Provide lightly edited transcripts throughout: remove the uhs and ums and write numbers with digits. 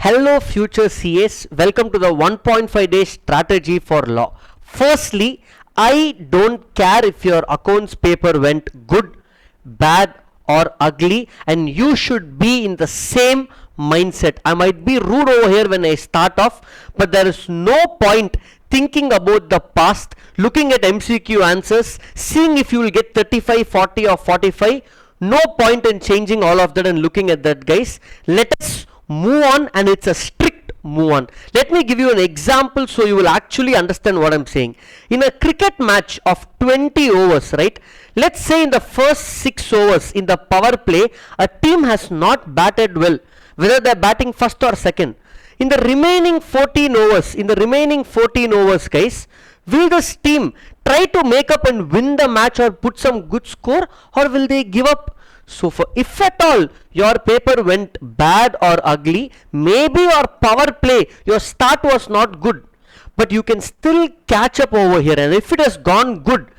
Hello future CAs, welcome to the 1.5 day strategy for law. Firstly, I don't care if your accounts paper went good, bad or ugly, and you should be in the same mindset. I might be rude over here when I start off, but there is no point thinking about the past, looking at MCQ answers, seeing if you will get 35, 40 or 45. No point in changing all of that and looking at that, guys. Let us move on, and it's a strict move on. Let me give you an example so you will actually understand what I'm saying. In a cricket match of 20 overs, right? Let's say in the first 6 overs in the power play, a team has not batted well, whether they're batting first or second. In the remaining 14 overs, guys, will this team try to make up and win the match or put some good score, or will they give up? So if at all your paper went bad or ugly, maybe your power play, your start was not good, but you can still catch up over here. And if it has gone good,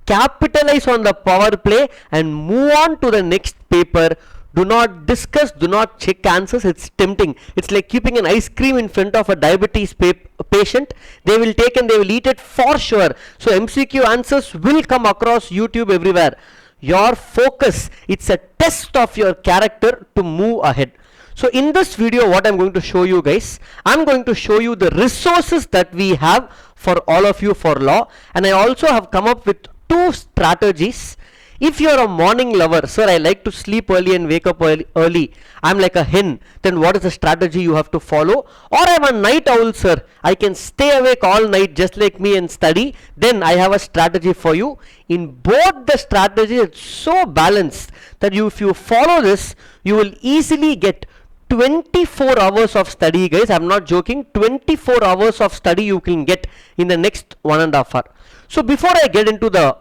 capitalize on the power play and move on to the next paper. Do not discuss, do not check answers. It's tempting. It's like keeping an ice cream in front of a diabetes patient. They will take and they will eat it for sure. So MCQ answers will come across YouTube everywhere. Your focus, it's a test of your character to move ahead. So in this video, what I'm going to show you, guys, I'm going to show you the resources that we have for all of you for law, and I also have come up with 2 strategies. If you're a morning lover, sir, I like to sleep early and wake up early, I'm like a hen, then what is the strategy you have to follow? Or I'm a night owl, sir, I can stay awake all night just like me and study, then I have a strategy for you. In both the strategies, it's so balanced that if you follow this, you will easily get 24 hours of study, guys. I'm not joking. 24 hours of study you can get in the next 1.5 hours. So before I get into the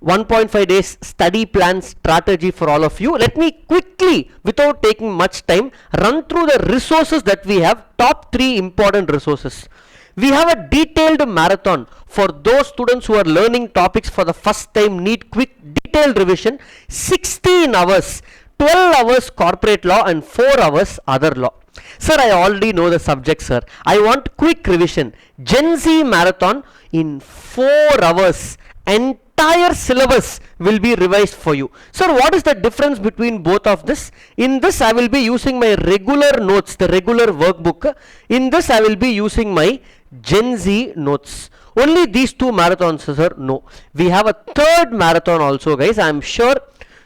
1.5 days study plan strategy for all of you, let me quickly, without taking much time, run through the resources that we have. Top 3 important resources. We have a detailed marathon for those students who are learning topics for the first time, need quick detailed revision. 16 hours, 12 hours corporate law and 4 hours other law. Sir, I already know the subject, sir. I want quick revision. GENZ marathon in 4 hours. Entire syllabus will be revised for you. Sir, what is the difference between both of this? In this I will be using my regular notes, the regular workbook. In this I will be using my GENZ notes. Only these 2 marathons, sir? No. We have a 3rd marathon also, guys. I am sure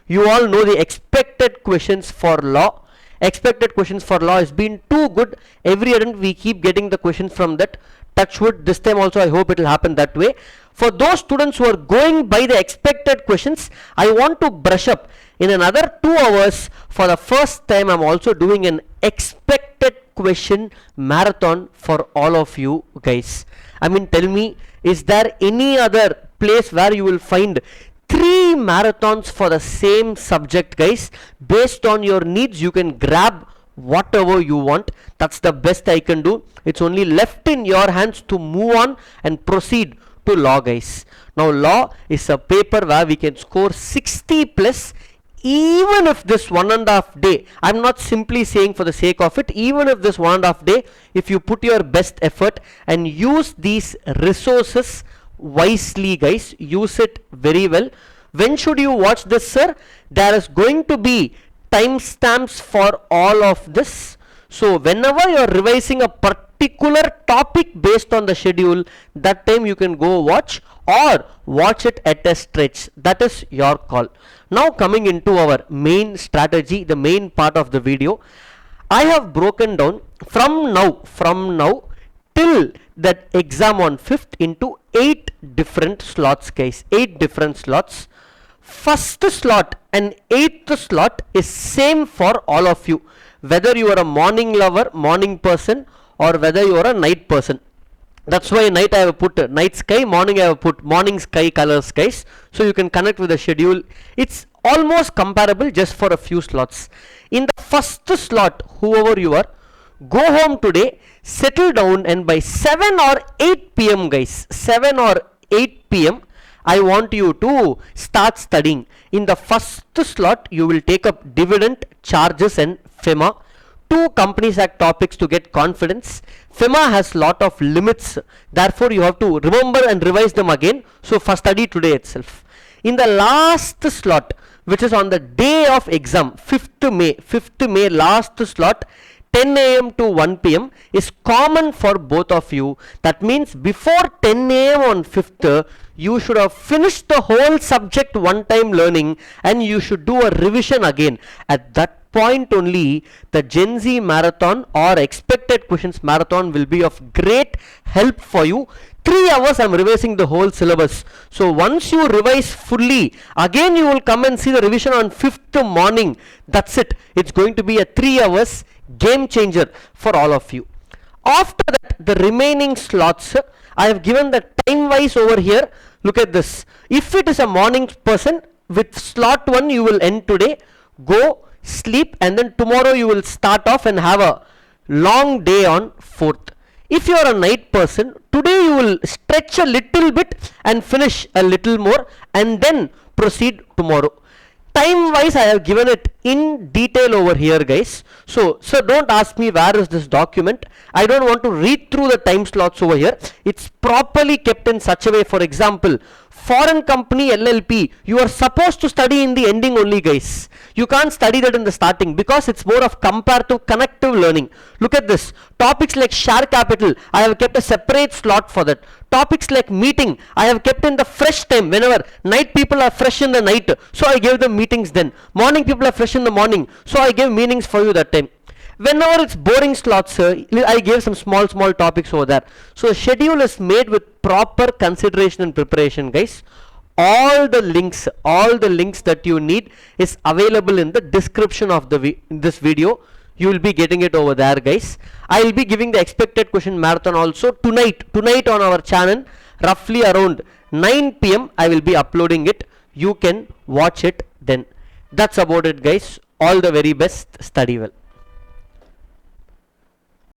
you all know the expected questions for law. Expected questions for law has been too good. Every year we keep getting the questions from that. Touch wood, this time also I hope it will happen that way. For those students who are going by the expected questions, I want to brush up. In another 2 hours, for the first time, I'm also doing an expected question marathon for all of you guys. I mean, tell me, is there any other place where you will find 3 marathons for the same subject, guys? Based on your needs, you can grab whatever you want. That's the best I can do. It's only left in your hands to move on and proceed to law, guys. Now law is a paper where we can score 60 plus, even if this 1.5 day, I'm not simply saying for the sake of it, even if this 1.5 day, if you put your best effort and use these resources wisely, guys, use it very well. When should you watch this, sir? There is going to be timestamps for all of this. So whenever you are revising a particular topic based on the schedule, that time you can go watch, or watch it at a stretch. That is your call. Now coming into our main strategy, the main part of the video, I have broken down from now till that exam on 5th into 8 different slots, guys. 8 different slots. First slot and 8th slot is same for all of you, whether you are a morning lover, morning person, or whether you are a night person. That's why night I have put night sky, morning I have put morning sky colors, guys, so you can connect with the schedule. It's almost comparable, just for a few slots. In the first slot, whoever you are, go home today, settle down, and by 7 or 8 p.m. guys, 7 or 8 p.m. I want you to start studying. In the first slot, you will take up dividend, charges and FEMA. two Companies Act topics to get confidence. FEMA has lot of limits, therefore you have to remember and revise them again. So first study today itself. In the last slot, which is on the day of exam, 5th May last slot, 10 a.m. to 1 p.m. is common for both of you. That means before 10 a.m. on 5th, you should have finished the whole subject one time learning and you should do a revision again. At that point only, the Gen Z marathon or expected questions marathon will be of great help for you. 3 hours I am revising the whole syllabus. So once you revise fully, again you will come and see the revision on 5th morning. That's it. It's going to be a 3 hours game changer for all of you. After that, the remaining slots, I have given the time wise over here. Look at this. If it is a morning person, with slot 1 you will end today, go sleep, and then tomorrow you will start off and have a long day on 4th. If you are a night person, today you will stretch a little bit and finish a little more and then proceed tomorrow. Time wise I have given it in detail over here, guys. So don't ask me where is this document. I don't want to read through the time slots over here. It's properly kept in such a way. For example, foreign company LLP, you are supposed to study in the ending only, guys. You can't study that in the starting because it's more of comparative connective learning. Look at this. Topics like share capital, I have kept a separate slot for that. Topics like meeting, I have kept in the fresh time. Whenever night people are fresh in the night, so I gave them meetings then. Morning people are fresh in the morning, so I gave meetings for you that time. Whenever it's boring slots, I gave some small topics over there. So schedule is made with proper consideration and preparation, guys. All the links that you need is available in the description of this video. You will be getting it over there, guys. I will be giving the expected question marathon also tonight on our channel, roughly around 9 p.m. I will be uploading it. You can watch it then. That's about it, guys. All the very best. Study well.